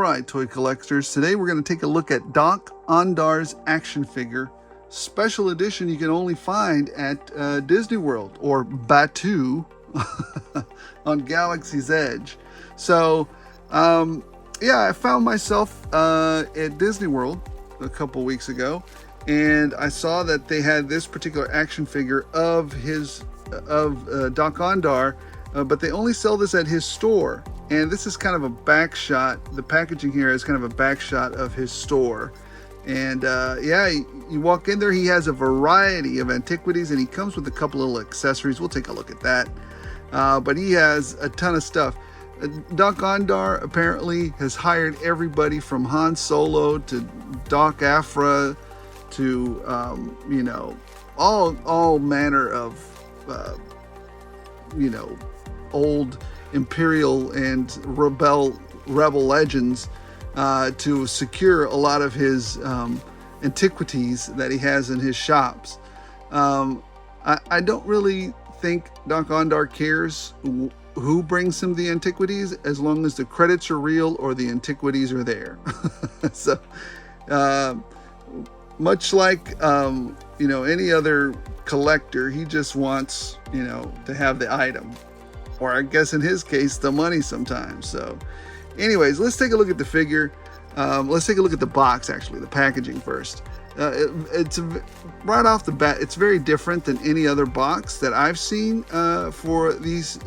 right, toy collectors, today we're going to take a look at Dok-Ondar's action figure, special edition you can only find at Disney World, or Batu on Galaxy's Edge. So, yeah, I found myself at Disney World a couple weeks ago, and I saw that they had this particular action figure of Dok-Ondar, but they only sell this at his store. And this is kind of a back shot. The packaging here is kind of a back shot of his store. And yeah, you walk in there, he has a variety of antiquities, and he comes with a couple little accessories. We'll take a look at that. But he has a ton of stuff. Dok-Ondar apparently has hired everybody from Han Solo to Doc Afra to, you know, all manner of, you know, old Imperial and rebel legends to secure a lot of his antiquities that he has in his shops. I don't really think Dok-Ondar cares who brings him the antiquities, as long as the credits are real or the antiquities are there. So much like you know, any other collector, he just wants, you know, to have the item, or I guess in his case, the money sometimes. So anyways, let's take a look at the figure. Let's take a look at the box, actually, the packaging first. It's right off the bat, it's very different than any other box that I've seen for these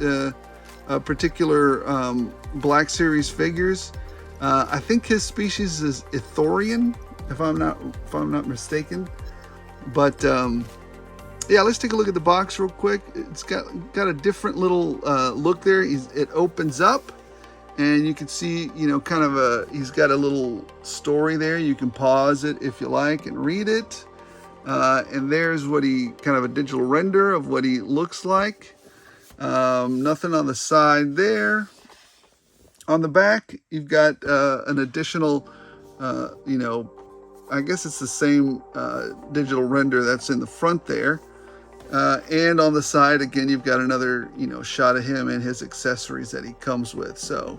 particular Black Series figures. I think his species is Ithorian, if I'm not mistaken. But yeah, let's take a look at the box real quick. It's got a different little look there. It opens up, and you can see, you know, kind of he's got a little story there. You can pause it if you like and read it. And there's what kind of a digital render of what he looks like. Nothing on the side there. On the back, you've got an additional, you know, I guess it's the same digital render that's in the front there. And on the side, again, you've got another, you know, shot of him and his accessories that he comes with. So,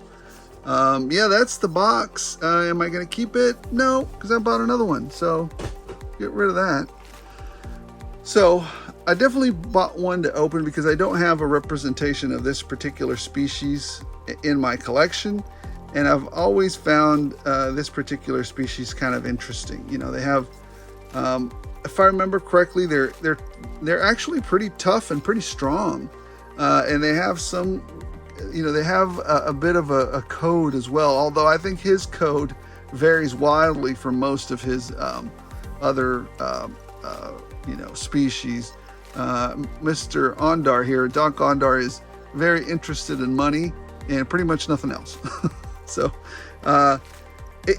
yeah, that's the box. Am I going to keep it? No, because I bought another one. So, get rid of that. So, I definitely bought one to open because I don't have a representation of this particular species in my collection. And I've always found this particular species kind of interesting. You know, they have, if I remember correctly, they're actually pretty tough and pretty strong, and they have some, you know, they have a bit of a code as well. Although I think his code varies wildly from most of his other, you know, species. Mr. Ondar here, Dok-Ondar, is very interested in money and pretty much nothing else. So,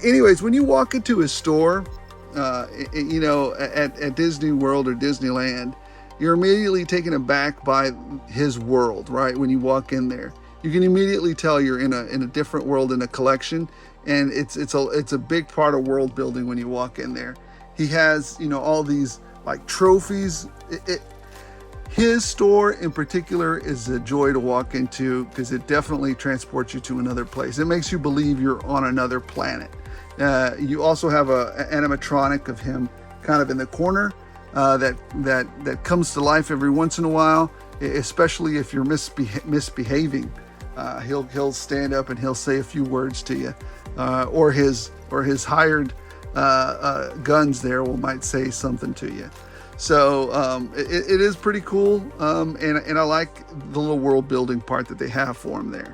anyways, when you walk into his store, you know, at Disney World or Disneyland, you're immediately taken aback by his world, right? When you walk in there, you can immediately tell you're in a different world, in a collection, and it's a big part of world building when you walk in there. He has, you know, all these like trophies. His store in particular is a joy to walk into because it definitely transports you to another place. It makes you believe you're on another planet. You also have an animatronic of him kind of in the corner that comes to life every once in a while, especially if you're misbehaving. He'll stand up and he'll say a few words to you, or his hired guns there might say something to you. So it is pretty cool, and I like the little world building part that they have for him there.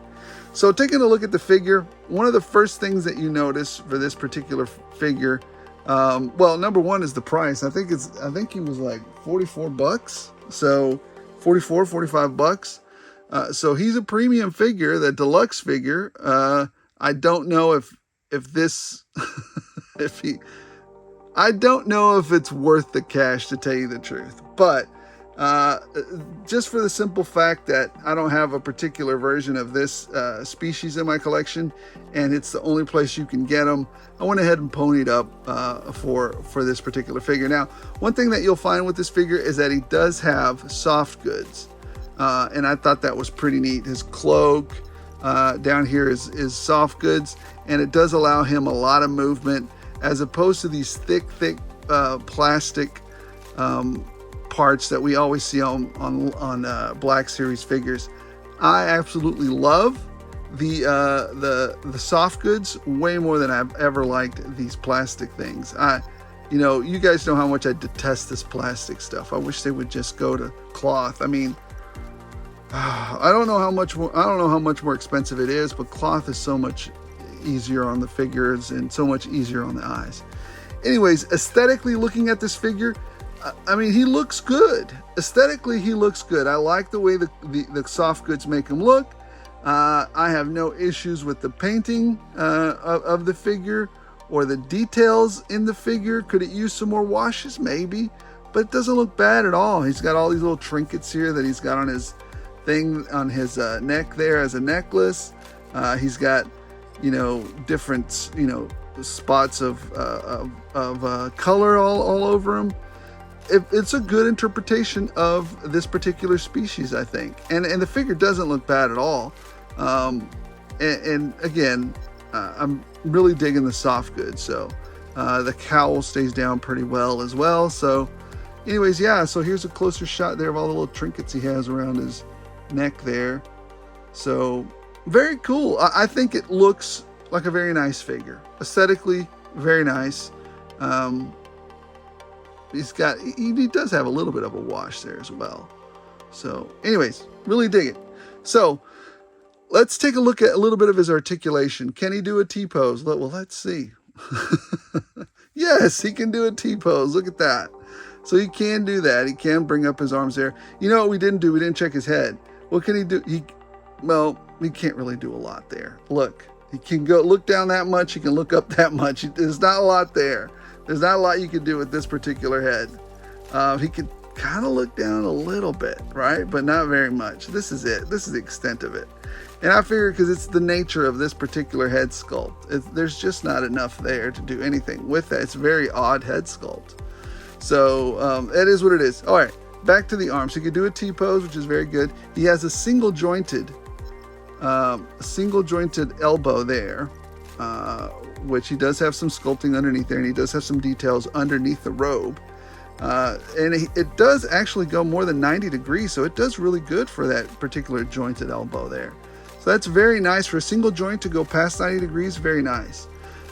So taking a look at the figure, one of the first things that you notice for this particular figure, well, number one is the price. I think he was like $44, so 45 bucks. So he's a premium figure, the deluxe figure. I don't know if this I don't know if it's worth the cash, to tell you the truth, but just for the simple fact that I don't have a particular version of this species in my collection, and it's the only place you can get them, I went ahead and ponied up for this particular figure. Now, one thing that you'll find with this figure is that he does have soft goods, and I thought that was pretty neat. His cloak, down here is soft goods, and it does allow him a lot of movement as opposed to these thick plastic parts that we always see on Black Series figures. I absolutely love the soft goods way more than I've ever liked these plastic things. You guys know how much I detest this plastic stuff. I wish they would just go to cloth. I mean, I don't know how much more expensive it is, but cloth is so much easier on the figures and so much easier on the eyes. Anyways, aesthetically looking at this figure, I mean, he looks good. Aesthetically, he looks good. I like the way the soft goods make him look. I have no issues with the painting of the figure or the details in the figure. Could it use some more washes? Maybe, but it doesn't look bad at all. He's got all these little trinkets here that he's got on his thing on his neck there as a necklace. He's got, different, spots of color all over him. It's a good interpretation of this particular species, I think. And the figure doesn't look bad at all. And again, I'm really digging the soft goods. So the cowl stays down pretty well as well. So anyways, yeah, so here's a closer shot there of all the little trinkets he has around his neck there. So very cool. I think it looks like a very nice figure. Aesthetically, very nice. He does have a little bit of a wash there as well. So anyways, really dig it. So let's take a look at a little bit of his articulation. Can he do a T-pose? Well, let's see. Yes, he can do a T-pose. Look at that. So he can do that. He can bring up his arms there. You know what we didn't do? We didn't check his head. What can he do? He can't really do a lot there. Look, he can go look down that much. He can look up that much. There's not a lot there. There's not a lot you can do with this particular head. He can kind of look down a little bit, right? But not very much. This is it. This is the extent of it. And I figure because it's the nature of this particular head sculpt, there's just not enough there to do anything with that. It's a very odd head sculpt. So it is what it is. All right, back to the arms. He could do a T-pose, which is very good. He has a single jointed elbow there, which he does have some sculpting underneath there, and he does have some details underneath the robe. And it does actually go more than 90 degrees, so it does really good for that particular jointed elbow there. So that's very nice for a single joint to go past 90 degrees, very nice.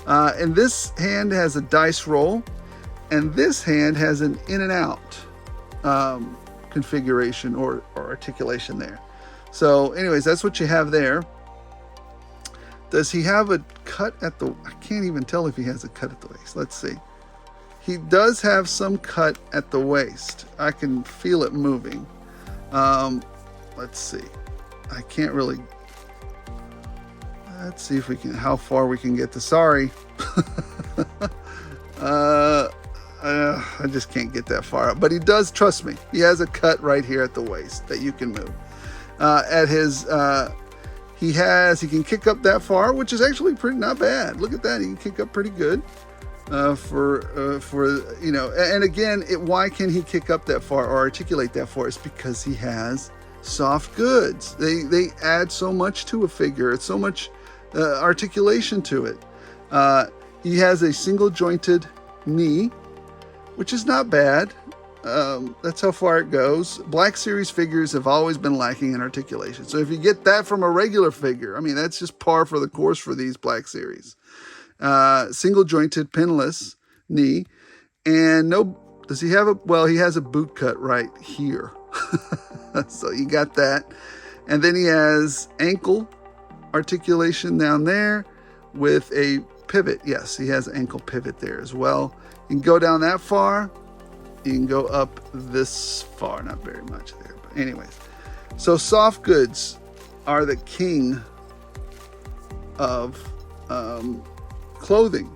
And this hand has a dice roll, and this hand has an in and out configuration or articulation there. So anyways, that's what you have there. Does he have a cut at the... I can't even tell if he has a cut at the waist. Let's see. He does have some cut at the waist. I can feel it moving. Let's see. I can't really... Let's see if we can... How far we can get to... Sorry. I just can't get that far up. But he does, trust me. He has a cut right here at the waist that you can move. At his... He can kick up that far, which is actually pretty not bad. Look at that. He can kick up pretty good and again, why can he kick up that far or articulate that far? It's because he has soft goods. They add so much to a figure. It's so much articulation to it. He has a single jointed knee, which is not bad. That's how far it goes. Black Series figures have always been lacking in articulation. So if you get that from a regular figure, I mean, that's just par for the course for these Black Series. Single jointed, pinless knee. And does he have he has a boot cut right here. So you got that. And then he has ankle articulation down there with a pivot. Yes, he has ankle pivot there as well. You can go down that far. You can go up this far, not very much there, but anyways. So soft goods are the king of clothing.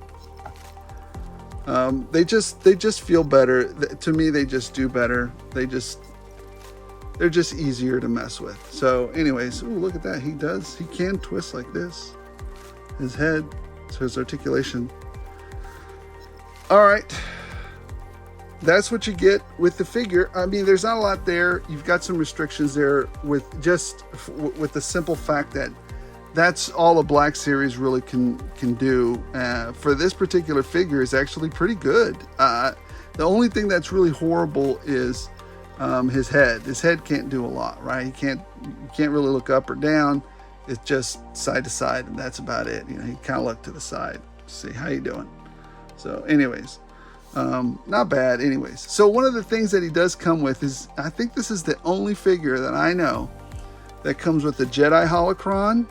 They just feel better. To me, they just do better. They're just easier to mess with. So anyways, ooh, look at that. He can twist like this. His head, so his articulation. All right. That's what you get with the figure. I mean, there's not a lot there. You've got some restrictions there with the simple fact that that's all a Black Series really can do. For this particular figure is actually pretty good. The only thing that's really horrible is his head. His head can't do a lot, right? You can't really look up or down. It's just side to side, and that's about it. You know, he kind of look to the side. See how you doing. So, anyways, not bad. Anyways, so one of the things that he does come with is, I think this is the only figure that I know that comes with the Jedi holocron.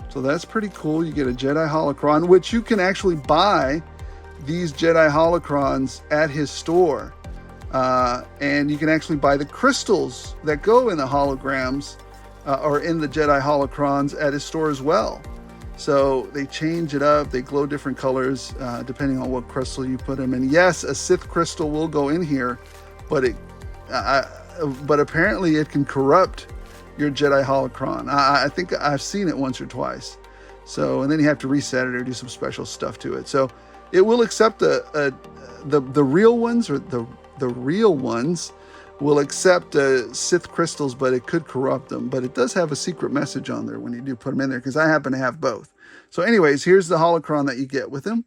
So that's pretty cool. You get a Jedi holocron, which you can actually buy these Jedi holocrons at his store. And you can actually buy the crystals that go in the holograms or in the Jedi holocrons at his store as well. So they change it up. They glow different colors depending on what crystal you put them in. Yes, a Sith crystal will go in here, but but apparently it can corrupt your Jedi holocron. I think I've seen it once or twice. So, and then you have to reset it or do some special stuff to it. So it will accept the real ones, or the real ones will accept Sith crystals, but it could corrupt them. But it does have a secret message on there when you do put them in there, because I happen to have both. So anyways, here's the holocron that you get with him.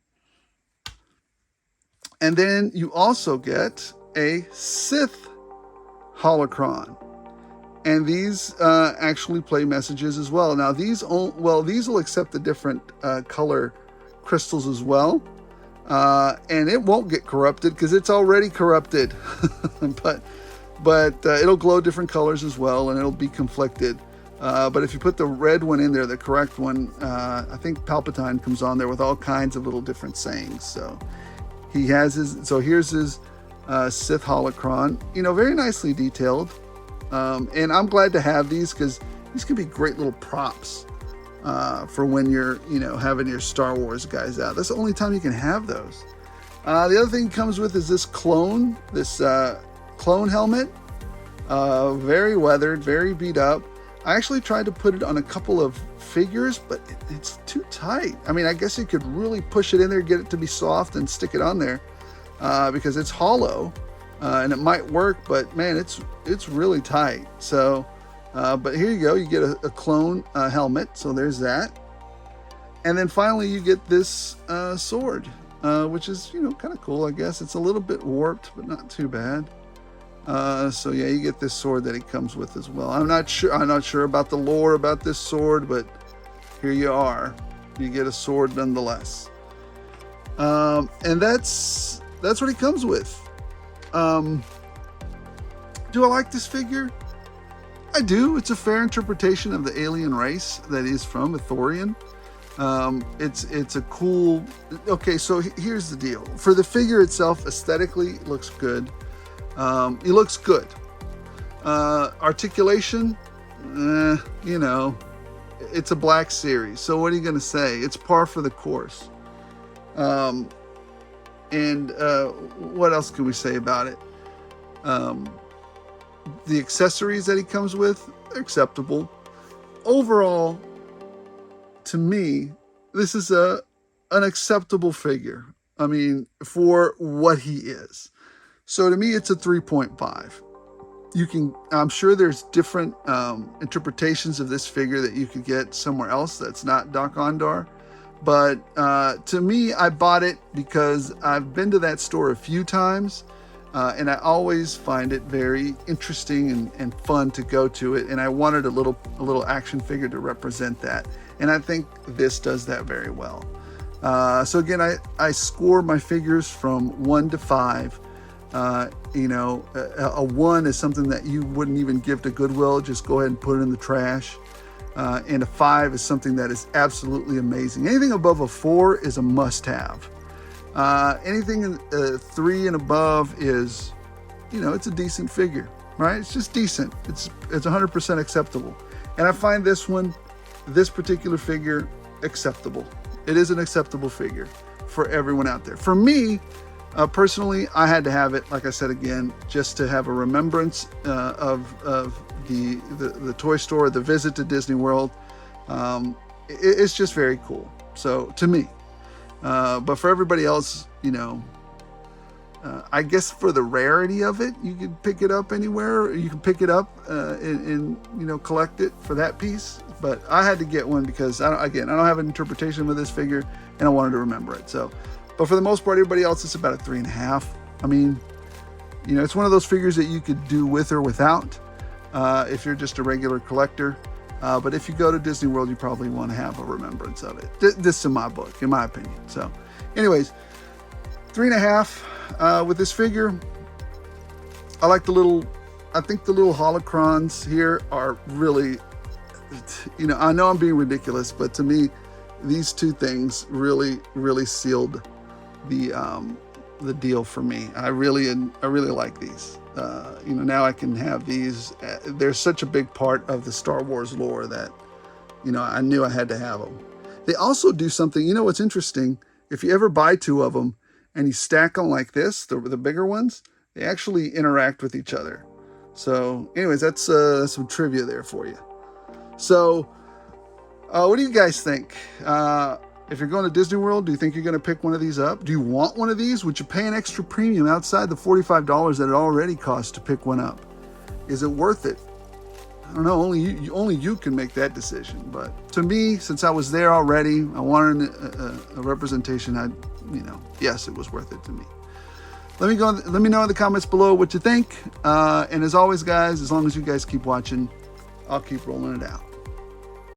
And then you also get a Sith holocron. And these actually play messages as well. Now these will accept the different color crystals as well. And it won't get corrupted because it's already corrupted. but it'll glow different colors as well, and it'll be conflicted. But if you put the red one in there, the correct one, I think Palpatine comes on there with all kinds of little different sayings. So he has his. So here's his Sith holocron. You know, very nicely detailed. And I'm glad to have these, because these can be great little props for when you're, having your Star Wars guys out. That's the only time you can have those. The other thing it comes with is this clone helmet. Very weathered, very beat up. I actually tried to put it on a couple of figures, but it's too tight. I mean, I guess you could really push it in there, get it to be soft, and stick it on there because it's hollow. And it might work, but man, it's really tight. So, but here you go. You get a clone helmet. So there's that. And then finally you get this sword, which is, kind of cool, I guess. It's a little bit warped, but not too bad. So yeah, you get this sword that it comes with as well. I'm not sure about the lore about this sword, but here you are. You get a sword nonetheless. And that's what he comes with. Do I like this figure? I do. It's a fair interpretation of the alien race that is from Ithorian. It's a cool. Okay, so here's the deal. For the figure itself, aesthetically, it looks good. It looks good. Articulation, it's a Black Series. So what are you going to say? It's par for the course. And what else can we say about it? The accessories that he comes with are acceptable. Overall, to me, this is an acceptable figure. I mean, for what he is. So to me, it's a 3.5. I'm sure there's different interpretations of this figure that you could get somewhere else that's not Dok-Ondar. But to me, I bought it because I've been to that store a few times, and I always find it very interesting and fun to go to it. And I wanted a little action figure to represent that. And I think this does that very well. So again, I score my figures from 1 to 5. A 1 is something that you wouldn't even give to Goodwill. Just go ahead and put it in the trash. And a 5 is something that is absolutely amazing. Anything above a 4 is a must-have. Anything in 3 and above is, it's a decent figure, right? It's just decent. It's 100% acceptable. And I find this particular figure, acceptable. It is an acceptable figure for everyone out there. For me, personally, I had to have it, like I said again, just to have a remembrance of the toy store, the visit to Disney World. It's just very cool. So to me, but for everybody else, I guess for the rarity of it, you could pick it up anywhere. You can pick it up and collect it for that piece. But I had to get one because, I don't have an interpretation of this figure, and I wanted to remember it. So, but for the most part, everybody else, it's about a 3.5. I mean, you know, it's one of those figures that you could do with or without if you're just a regular collector. But if you go to Disney World, you probably want to have a remembrance of it. This in my book, in my opinion. So anyways, 3.5 with this figure. I like I think the little holocrons here are really, you know, I know I'm being ridiculous, but to me, these two things really, really sealed the deal for me. I really like these. You know, now I can have these. They're such a big part of the Star Wars lore that, you know, I knew I had to have them. They also do something, you know, what's interesting, if you ever buy 2 of them and you stack them like this, the bigger ones, they actually interact with each other. So anyways, that's some trivia there for you. So what do you guys think? If you're going to Disney World, do you think you're going to pick one of these up? Do you want one of these? Would you pay an extra premium outside the $45 that it already costs to pick one up? Is it worth it? I don't know. Only you can make that decision. But to me, since I was there already, I wanted a representation. You know, yes, it was worth it to me. Let me know in the comments below what you think. And as always, guys, as long as you guys keep watching, I'll keep rolling it out.